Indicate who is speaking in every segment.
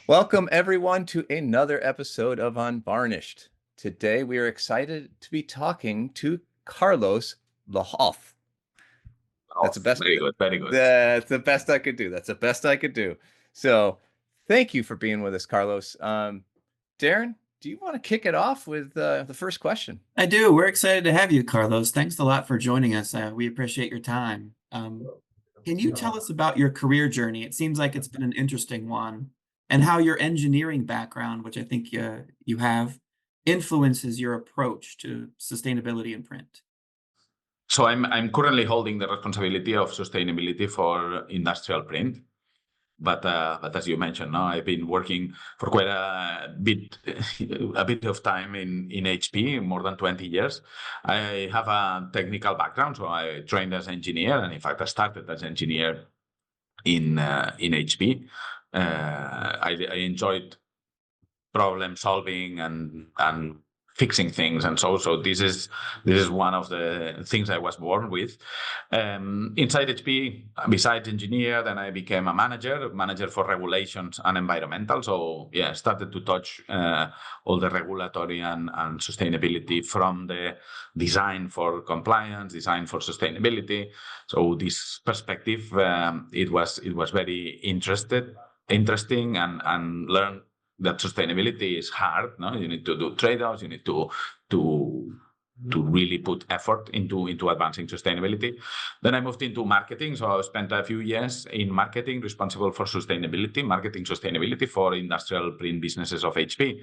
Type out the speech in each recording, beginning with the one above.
Speaker 1: Welcome, everyone, to another episode of Unvarnished. Today, we are excited to be talking to Carlos Lahoz. That's the best.
Speaker 2: Very good, very good.
Speaker 1: That's the best I could do. That's the best I could do. So, thank you for being with us, Carlos. Darren, do you want to kick it off with the first question?
Speaker 3: I do. We're excited to have you, Carlos. Thanks a lot for joining us. We appreciate your time. Can you tell us about your career journey? It seems like it's been an interesting one, and how your engineering background, which I think you have, influences your approach to sustainability in print.
Speaker 2: So I'm currently holding the responsibility of sustainability for industrial print. But as you mentioned, no, I've been working for quite a bit of time in HP, more than 20 years. I have a technical background, so I trained as engineer, and in fact, I started as engineer in HP. I enjoyed problem solving and fixing things, and so this is one of the things I was born with. Inside HP, besides engineer, then I became a manager for regulations and environmental. So yeah, started to touch all the regulatory and sustainability, from the design for compliance, design for sustainability. So this perspective, it was very interesting, and learn that sustainability is hard. No, you need to do trade-offs. You need to really put effort into advancing sustainability. Then I moved into marketing. So I spent a few years in marketing, responsible for marketing sustainability for industrial print businesses of HP.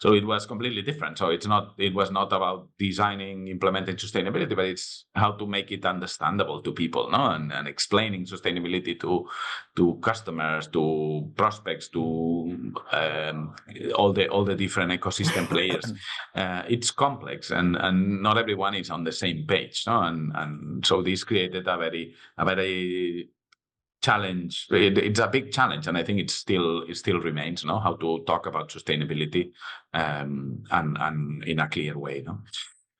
Speaker 2: So it was completely different. So it was not about designing, implementing sustainability, but it's how to make it understandable to people, no, and explaining sustainability to customers, to prospects, to all the different ecosystem players. It's complex, and not everyone is on the same page, no, and so this created a very challenge. It's a big challenge, and I think it still remains, no, how to talk about sustainability and in a clear way, no.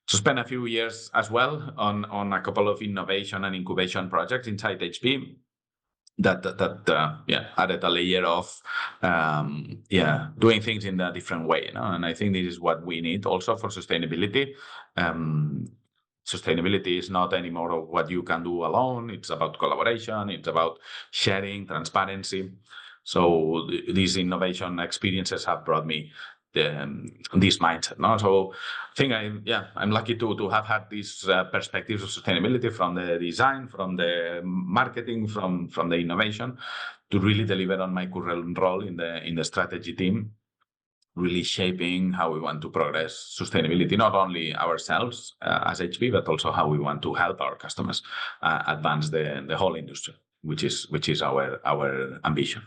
Speaker 2: So spent a few years as well on a couple of innovation and incubation projects inside HP that added a layer of doing things in a different way, no? And I think this is what we need also for sustainability. Sustainability is not anymore of what you can do alone. It's about collaboration. It's about sharing, transparency. So these innovation experiences have brought me this mindset. No? So I think I'm lucky to have had these perspectives of sustainability, from the design, from the marketing, from the innovation, to really deliver on my current role in the strategy team, really shaping how we want to progress sustainability, not only ourselves as HP, but also how we want to help our customers advance the whole industry, which is our ambition.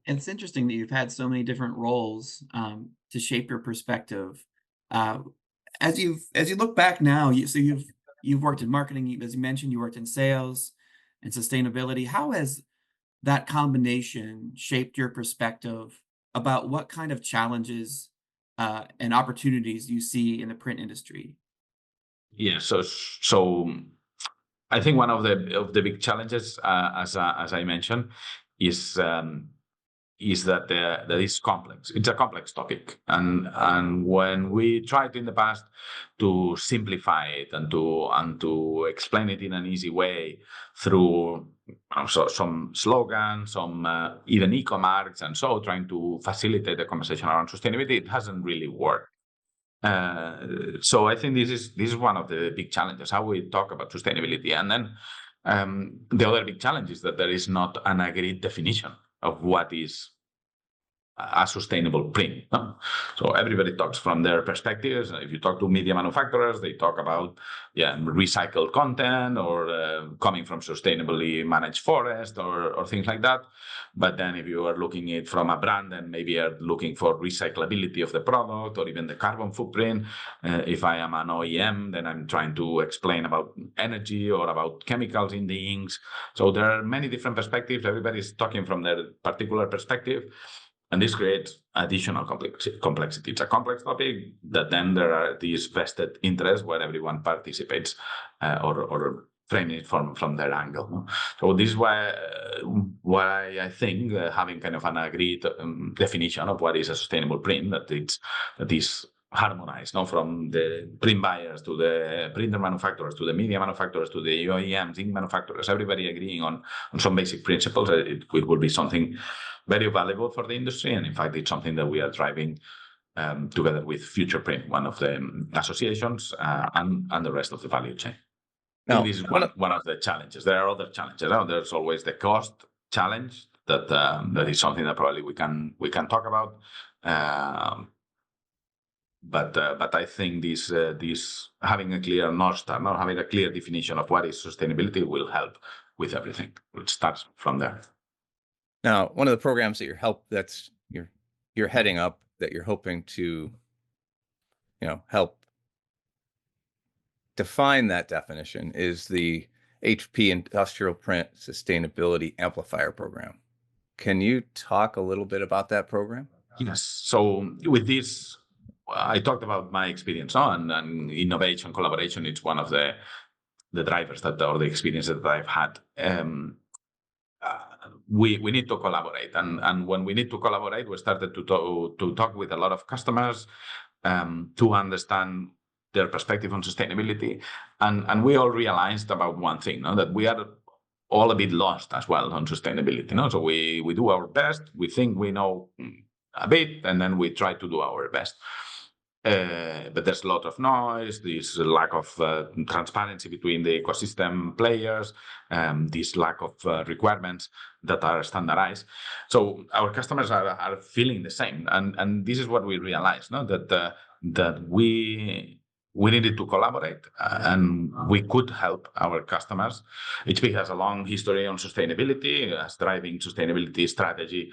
Speaker 3: And it's interesting that you've had so many different roles to shape your perspective. As you look back now, you've worked in marketing, as you mentioned, you worked in sales and sustainability. How has that combination shaped your perspective about what kind of challenges and opportunities you see in the print industry?
Speaker 2: Yeah, so I think one of the big challenges, as I mentioned, is that is complex. It's a complex topic, and when we tried in the past to simplify it and to explain it in an easy way through some slogans, some even e-commerce, and so trying to facilitate the conversation around sustainability, it hasn't really worked. So I think this is one of the big challenges, how we talk about sustainability. And then the other big challenge is that there is not an agreed definition of what is a sustainable print. No? So everybody talks from their perspectives. If you talk to media manufacturers, they talk about recycled content, or coming from sustainably managed forest, or things like that. But then if you are looking at it from a brand, then maybe you're looking for recyclability of the product, or even the carbon footprint. If I am an OEM, then I'm trying to explain about energy or about chemicals in the inks. So there are many different perspectives. Everybody's talking from their particular perspective. And this creates additional complexity. It's a complex topic that then there are these vested interests where everyone participates or frame it from their angle. No? So this is why I think having kind of an agreed definition of what is a sustainable print that is harmonized, no, from the print buyers to the printer manufacturers to the media manufacturers to the OEMs, ink manufacturers, everybody agreeing on some basic principles. It will be something very valuable for the industry, and in fact, it's something that we are driving together with Future Print, one of the associations, and the rest of the value chain. I think this is one of the challenges. There are other challenges. There's always the cost challenge that is something that probably we can talk about. But I think this having a clear North Star, not having a clear definition of what is sustainability, will help with everything. It starts from there.
Speaker 1: Now, one of the programs that you're heading up, that you're hoping to, help define that definition, is the HP Industrial Print Sustainability Amplifier Program. Can you talk a little bit about that program?
Speaker 2: Yes. So with this, I talked about my experience on and innovation, collaboration. It's one of the drivers or the experiences that I've had. We need to collaborate, and when we need to collaborate, we started to talk with a lot of customers to understand their perspective on sustainability, and we all realized about one thing, that we are all a bit lost as well on sustainability. So we do our best, we think we know a bit, and then we try to do our best. But there's a lot of noise, this lack of transparency between the ecosystem players, this lack of requirements that are standardized. So our customers are feeling the same. And this is what we realized, that we needed to collaborate and we could help our customers. HP has a long history on sustainability, as driving sustainability strategy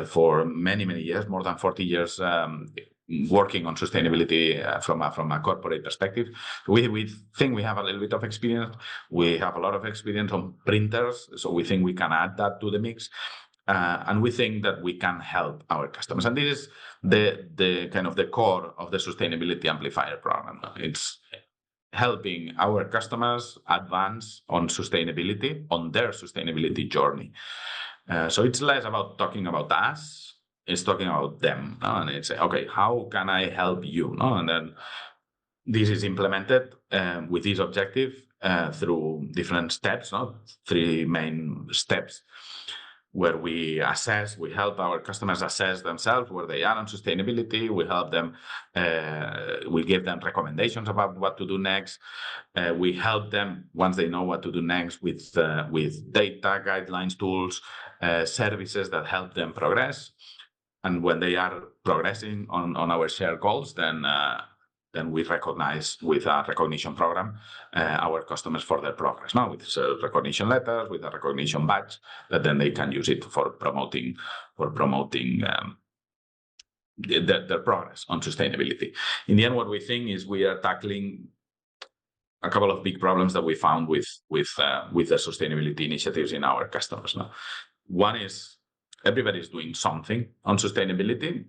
Speaker 2: for many, many years, more than 40 years, working on sustainability from a corporate perspective. We think we have a little bit of experience. We have a lot of experience on printers, so we think we can add that to the mix. And we think that we can help our customers. And this is the kind of the core of the Sustainability Amplifier program. It's helping our customers advance on sustainability, on their sustainability journey. So it's less about talking about us, it's talking about them. And it's, okay, how can I help you? And then this is implemented with this objective through different steps, 3 main steps, where we help our customers assess themselves, where they are on sustainability. We help them, we give them recommendations about what to do next. We help them, once they know what to do next, with data, guidelines, tools, services that help them progress. And when they are progressing on our shared goals, then we recognize with a recognition program our customers for their progress. Now, with recognition letters, with a recognition badge, that then they can use it for promoting their progress on sustainability. In the end, what we think is we are tackling a couple of big problems that we found with the sustainability initiatives in our customers. Now, one is everybody's doing something on sustainability,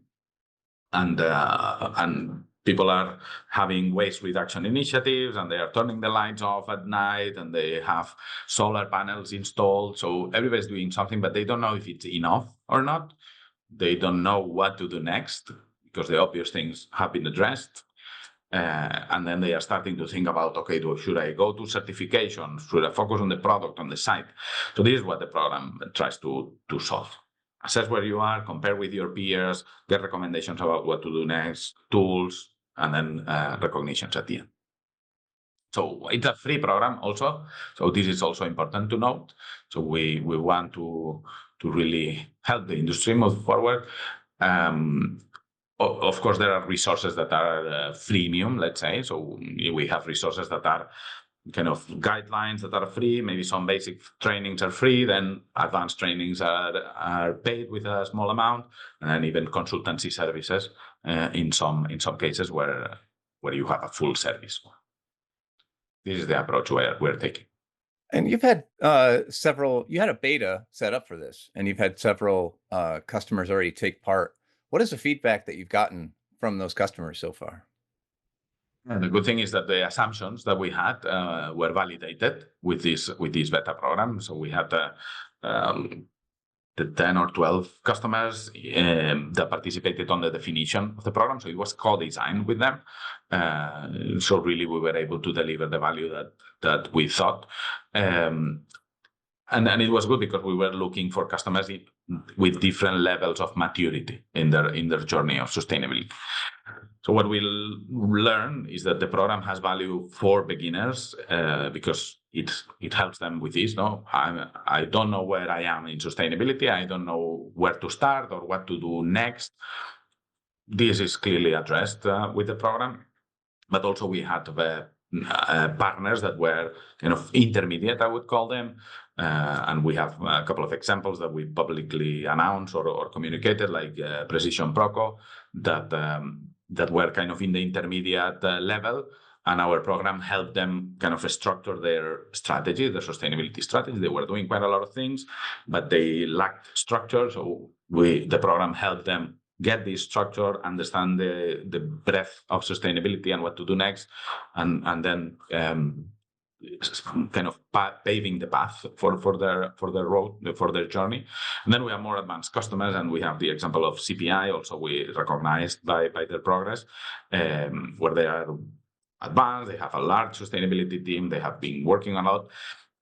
Speaker 2: and people are having waste reduction initiatives, and they are turning the lights off at night, and they have solar panels installed. So everybody's doing something, but they don't know if it's enough or not. They don't know what to do next because the obvious things have been addressed. And then they are starting to think about, okay, should I go to certification? Should I focus on the product, on the site? So this is what the program tries to solve. Assess where you are, compare with your peers, get recommendations about what to do next, tools, and then recognitions at the end. So it's a free program also. So this is also important to note. So we want to really help the industry move forward. Of course, there are resources that are freemium, let's say. So we have resources that are kind of guidelines that are free. Maybe some basic trainings are free, then advanced trainings are paid with a small amount, and then even consultancy services in some cases where you have a full service. This is the approach we're taking.
Speaker 1: And you've had you had a beta set up for this, and you've had several customers already take part. What is the feedback that you've gotten from those customers so far?
Speaker 2: And the good thing is that the assumptions that we had were validated with this beta program. So we had the 10 or 12 customers that participated on the definition of the program. So it was co-designed with them. So really we were able to deliver the value that we thought. And it was good because we were looking for customers with different levels of maturity in their journey of sustainability. So what we'll learn is that the program has value for beginners because it helps them with this. No, I don't know where I am in sustainability. I don't know where to start or what to do next. This is clearly addressed with the program, but also we had partners that were kind of intermediate, I would call them. And we have a couple of examples that we publicly announced or communicated, like Precision Proco, that were kind of in the intermediate level. And our program helped them kind of structure their strategy, their sustainability strategy. They were doing quite a lot of things, but they lacked structure. So the program helped them get this structure, understand the breadth of sustainability and what to do next, and then kind of paving the path for their road, for their journey. And then we have more advanced customers, and we have the example of CPI. Also, we recognized by their progress, where they are advanced. They have a large sustainability team. They have been working a lot.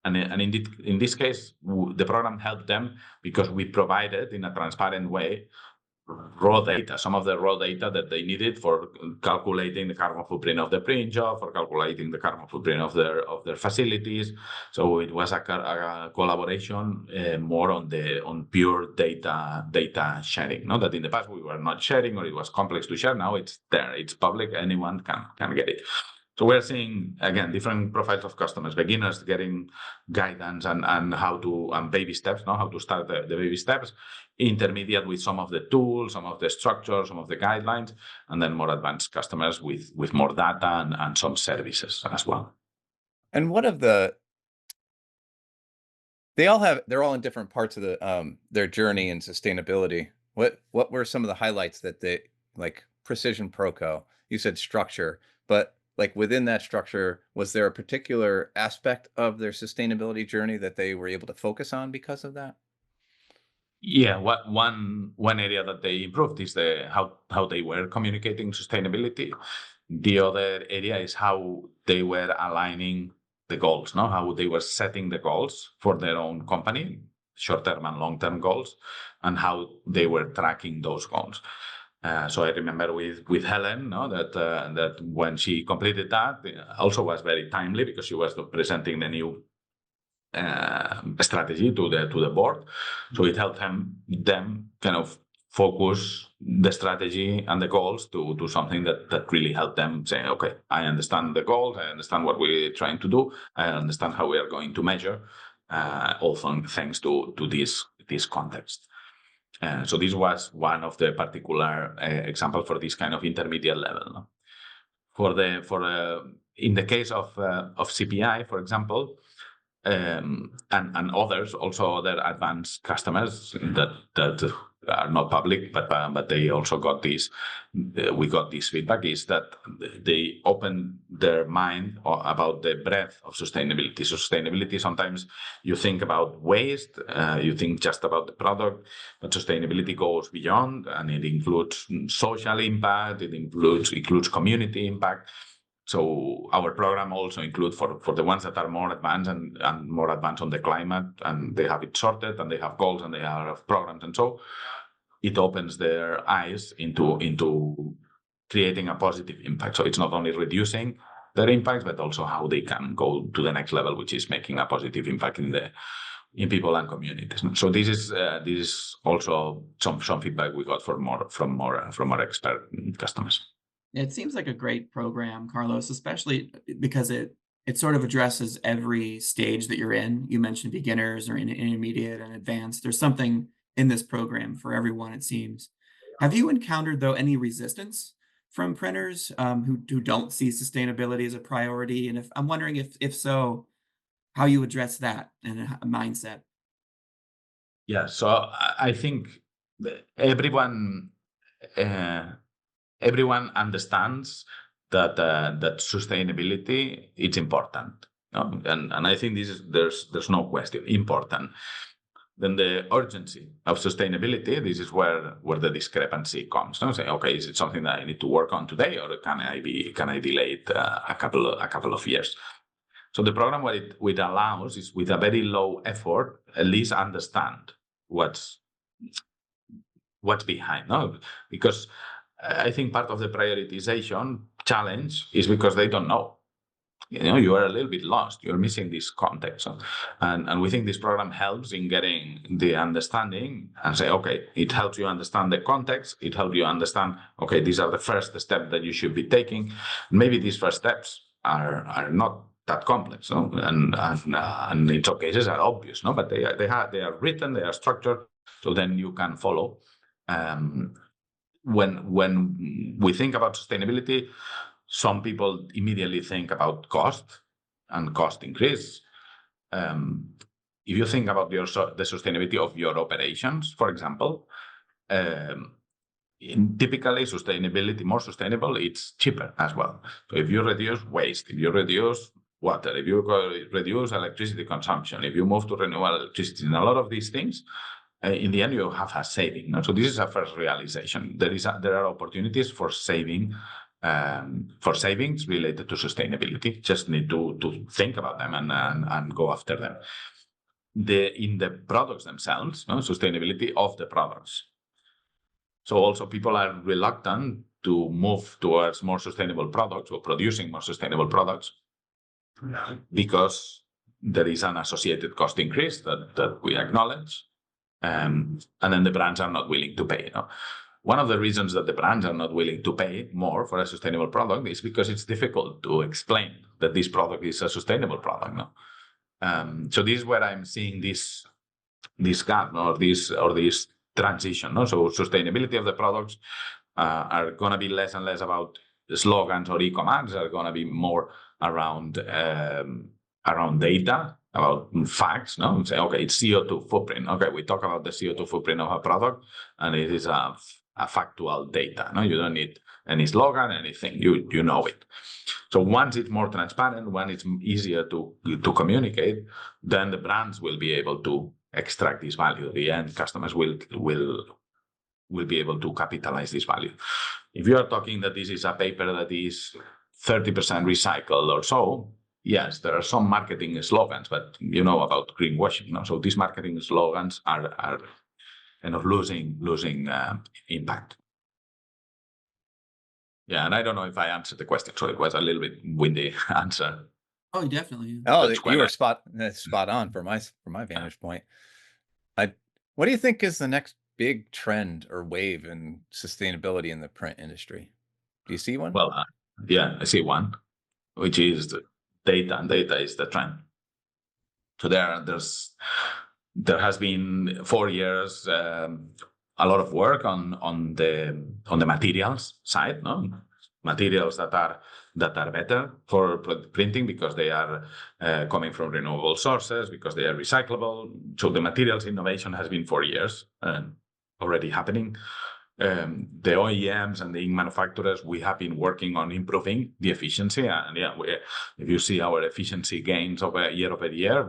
Speaker 2: And in this case, the program helped them because we provided in a transparent way raw data, some of the raw data that they needed for calculating the carbon footprint of the print job, for calculating the carbon footprint of their facilities. So it was a collaboration more on pure data sharing. Not that in the past we were not sharing or it was complex to share. Now it's there, it's public, anyone can get it. So we're seeing, again, different profiles of customers, beginners getting guidance and baby steps, how to start the baby steps, intermediate with some of the tools, some of the structures, some of the guidelines, and then more advanced customers with more data and some services as well.
Speaker 1: And they're all in different parts of their journey in sustainability. What were some of the highlights that they, like Precision Proco, you said structure, but like within that structure, was there a particular aspect of their sustainability journey that they were able to focus on because of that?
Speaker 2: Yeah, one area that they improved is how they were communicating sustainability. The other area is how they were aligning the goals, how they were setting the goals for their own company, short-term and long-term goals, and how they were tracking those goals. So I remember with Helen, that when she completed that, it also was very timely because she was presenting the new strategy to the board. So it helped them kind of focus the strategy and the goals to something that really helped them say, okay, I understand the goals, I understand what we're trying to do, I understand how we are going to measure, also thanks to this context. So this was one of the particular examples for this kind of intermediate level. In the case of CPI, for example, and others, also other advanced customers that are not public, but they also got this. We got this feedback is that they open their mind about the breadth of sustainability. Sustainability, sometimes you think about waste, you think just about the product, but sustainability goes beyond, and it includes social impact, it includes community impact. So our program also includes for the ones that are more advanced and more advanced on the climate, and they have it sorted, and they have goals, and they have programs, and so it opens their eyes into creating a positive impact. So it's not only reducing their impacts, but also how they can go to the next level, which is making a positive impact in people and communities. So this is also some feedback we got from our expert customers.
Speaker 3: It seems like a great program, Carlos, especially because it sort of addresses every stage that you're in. You mentioned beginners or intermediate and advanced. There's something in this program for everyone, it seems. Have you encountered, though, any resistance from printers who don't see sustainability as a priority? And I'm wondering if so, how you address that and a mindset.
Speaker 2: Yeah, so I think everyone everyone understands that that sustainability is important, no? And I think there's no question important. Then the urgency of sustainability, this is where the discrepancy comes. No? Say, okay, is it something that I need to work on today, or can I delay it a couple of years? So the program, what it allows is, with a very low effort, at least understand what's behind. No, because I think part of the prioritization challenge is because they don't know. You are a little bit lost. You're missing this context. And we think this program helps in getting the understanding and say, okay, it helps you understand the context. It helps you understand, okay, these are the first steps that you should be taking. Maybe these first steps are not that complex, no? And in some cases are obvious, no? But they are written, they are structured, so then you can follow. When we think about sustainability, some people immediately think about cost and cost increase. If you think about the sustainability of your operations, for example, typically more sustainable, it's cheaper as well. So if you reduce waste, if you reduce water, if you reduce electricity consumption, if you move to renewable electricity, and a lot of these things, in the end, you have a saving. No? So this is a first realization. There are opportunities for saving. For savings related to sustainability, just need to think about them and go after them. In the products themselves, no? Sustainability of the products. So also people are reluctant to move towards more sustainable products or producing more sustainable products because there is an associated cost increase that we acknowledge. And then the brands are not willing to pay. One of the reasons that the brands are not willing to pay more for a sustainable product is because it's difficult to explain that this product is a sustainable product. So this is where I'm seeing this gap, or this transition. So sustainability of the products are going to be less and less about slogans or e-commerce. Are going to be more around data, about facts. No, say, okay, it's CO2 footprint. Okay, we talk about the CO2 footprint of a product, and it is a factual data. No, you don't need any slogan, anything. You know it. So once it's more transparent, when it's easier to communicate, then the brands will be able to extract this value. The end customers will be able to capitalize this value. If you are talking that this is a paper that is 30% recycled or so, yes, there are some marketing slogans, but you know about greenwashing. No? So these marketing slogans are kind of losing impact. Yeah, and I don't know if I answered the question, so it was a little bit windy answer.
Speaker 3: Oh, definitely.
Speaker 1: Oh, you were spot on from my vantage point. What do you think is the next big trend or wave in sustainability in the print industry? Do you see one?
Speaker 2: Well, yeah, I see one, which is the data, and data is the trend. So there has been 4 years a lot of work on the materials side, no? Materials that are better for printing because they are coming from renewable sources, because they are recyclable. So the materials innovation has been 4 years already happening. The OEMs and the ink manufacturers, we have been working on improving the efficiency, and yeah, if you see our efficiency gains year over year,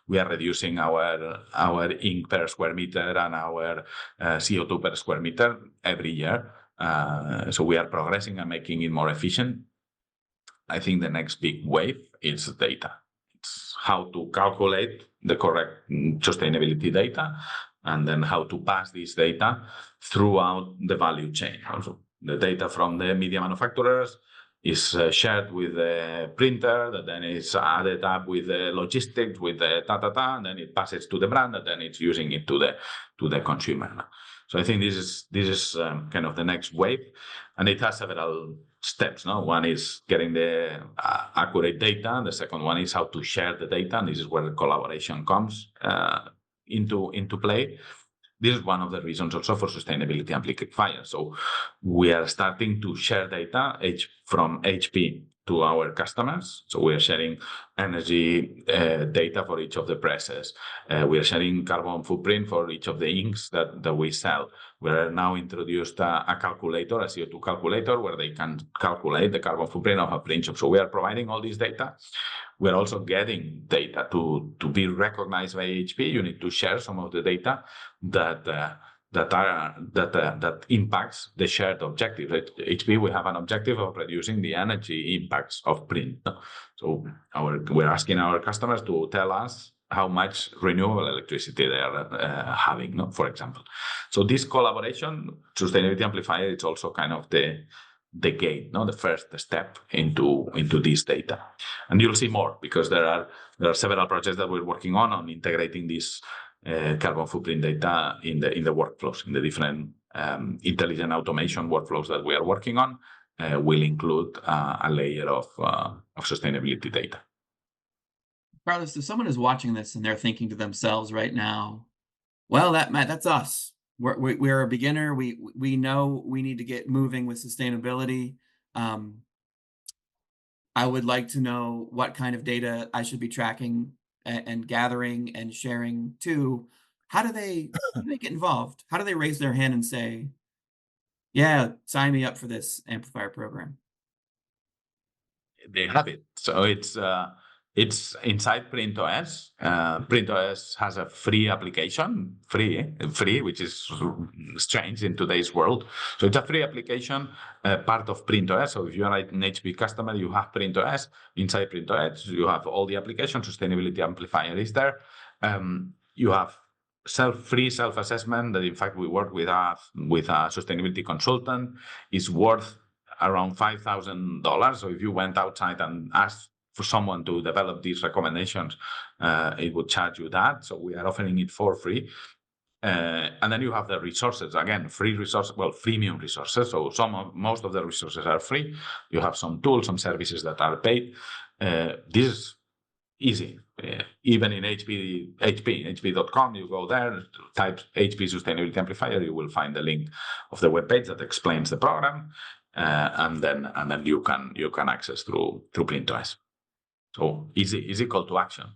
Speaker 2: we are reducing our ink per square meter and our CO2 per square meter every year. So we are progressing and making it more efficient. I think the next big wave is data. It's how to calculate the correct sustainability data, and then how to pass this data throughout the value chain. Also, the data from the media manufacturers is shared with the printer, that then is added up with the logistics, with the and then it passes to the brand, and then it's using it to the consumer. So I think this is kind of the next wave, and it has several steps. No, one is getting the accurate data, and the second one is how to share the data, and this is where the collaboration comes into play. This is one of the reasons also for sustainability amplifier. So we are starting to share data from HP to our customers. So we are sharing energy data for each of the presses. We are sharing carbon footprint for each of the inks that we sell. We are now introduced a calculator, a CO2 calculator, where they can calculate the carbon footprint of a print shop. So we are providing all this data. We're also getting data to be recognized by HP. You need to share some of the data that impacts the shared objective. At HP, we have an objective of reducing the energy impacts of print. So we're asking our customers to tell us how much renewable electricity they are having, for example. So this collaboration, Sustainability Amplifier, it's also kind of the gate, the first step into this data. And you'll see more, because there are several projects that we're working on integrating this carbon footprint data in the workflows, in the different intelligent automation workflows that we are working on. Will include a layer of sustainability data.
Speaker 3: Carlos, if someone is watching this and they're thinking to themselves right now, well, that's us. We're a beginner. We know we need to get moving with sustainability. I would like to know what kind of data I should be tracking and gathering and sharing too. How do they get involved? How do they raise their hand and say, yeah, sign me up for this amplifier program?
Speaker 2: They have it. So it's inside PrintOS. PrintOS has a free application, free, which is strange in today's world. So it's a free application, part of PrintOS. So if you are an HP customer, you have PrintOS. Inside PrintOS, you have all the applications. Sustainability Amplifier is there. You have free self-assessment that, in fact, we work with a sustainability consultant. Is worth around $5,000. So if you went outside and asked for someone to develop these recommendations, it would charge you that. So we are offering it for free. And then you have the resources, again, free resources, freemium resources. So most of the resources are free. You have some tools, some services that are paid. This is easy. Even in hp.com, you go there, type HP Sustainability Amplifier, you will find the link of the webpage that explains the program. And then you can access through PrintOS. So easy call to action.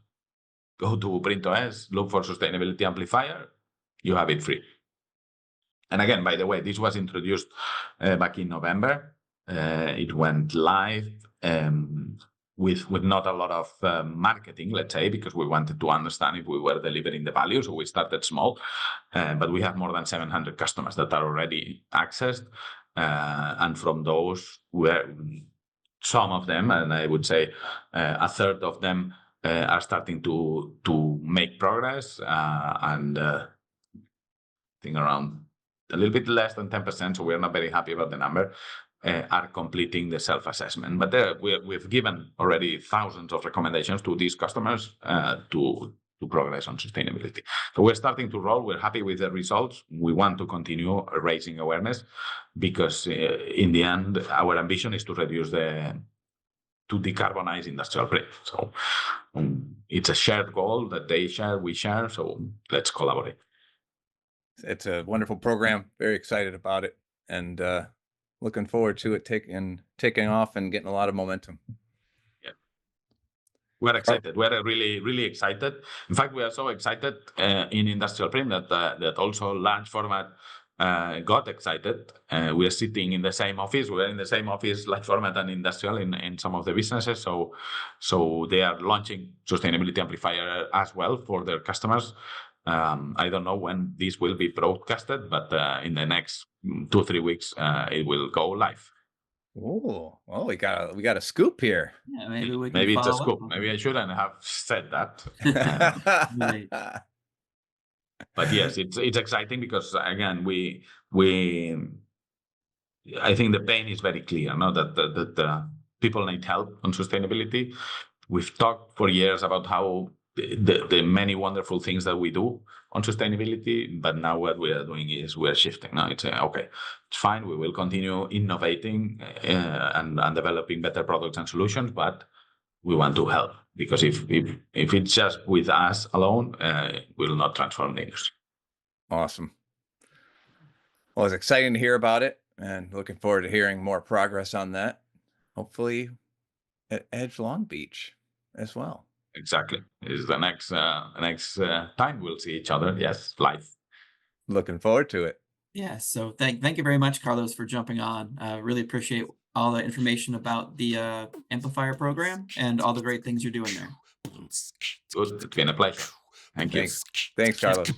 Speaker 2: Go to PrintOS, look for Sustainability Amplifier. You have it free. And again, by the way, this was introduced back in November. It went live with not a lot of marketing, let's say, because we wanted to understand if we were delivering the value. So we started small, but we have more than 700 customers that are already accessed. And from those, some of them, and I would say a third of them, are starting to make progress, and I think around a little bit less than 10%, so we're not very happy about the number, are completing the self-assessment. But we've given already thousands of recommendations to these customers to progress on sustainability. So we're starting to roll. We're happy with the results. We want to continue raising awareness, because in the end, our ambition is to decarbonize industrial print. So it's a shared goal that they share, we share. So let's collaborate.
Speaker 1: It's a wonderful program. Very excited about it, and looking forward to it taking off and getting a lot of momentum.
Speaker 2: Yeah, we're excited. We're really, really excited. In fact, we are so excited in industrial print that also large format got excited. We are sitting in the same office. We're in the same office, large format and industrial, in some of the businesses. So they are launching Sustainability Amplifier as well for their customers. I don't know when this will be broadcasted, but in the next 2-3 weeks, it will go live.
Speaker 1: Oh, well, we got a scoop here.
Speaker 3: Yeah, maybe we can
Speaker 2: Maybe it's a
Speaker 3: follow
Speaker 2: scoop.
Speaker 3: up.
Speaker 2: Maybe I shouldn't have said that.
Speaker 3: Right.
Speaker 2: But yes, it's exciting, because again, I think the pain is very clear. That people need help on sustainability. We've talked for years about how the many wonderful things that we do on sustainability, but now what we are doing is we're shifting. Now it's okay, it's fine. We will continue innovating and developing better products and solutions, but we want to help, because if it's just with us alone, we will not transform the industry.
Speaker 1: Awesome. Well, it's exciting to hear about it, and looking forward to hearing more progress on that. Hopefully at Edge Long Beach as well.
Speaker 2: Exactly. Is the next time we'll see each other. Yes, live.
Speaker 1: Looking forward to it.
Speaker 3: Yeah, so thank you very much, Carlos, for jumping on. Really appreciate all the information about the amplifier program and all the great things you're doing there.
Speaker 2: Good. It's been a pleasure. Thank you.
Speaker 1: Thanks, Carlos.